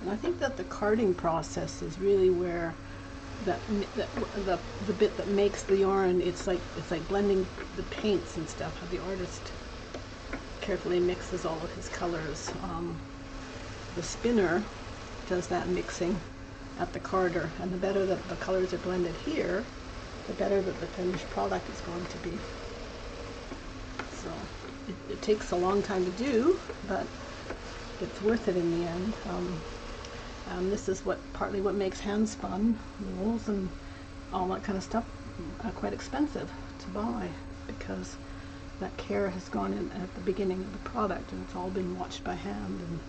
And I think that the carding process is really where the bit that makes the yarn. It's like blending the paints and stuff. How the artist carefully mixes all of his colors. The spinner does that mixing at the carder, and the better that the colors are blended here, the better that the finished product is going to be. So it takes a long time to do, but it's worth it in the end. This is partly what makes hand spun wools and all that kind of stuff quite expensive to buy, because that care has gone in at the beginning of the product, and it's all been watched by hand, and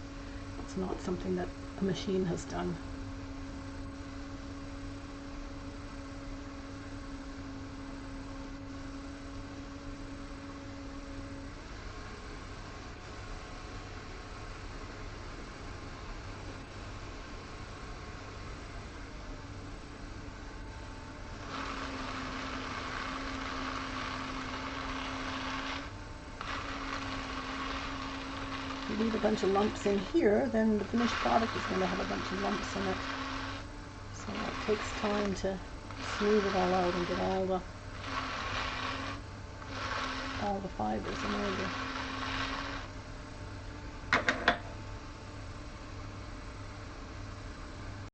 it's not something that a machine has done. If you leave a bunch of lumps in here, then the finished product is going to have a bunch of lumps in it. So it takes time to smooth it all out and get all the fibers in order.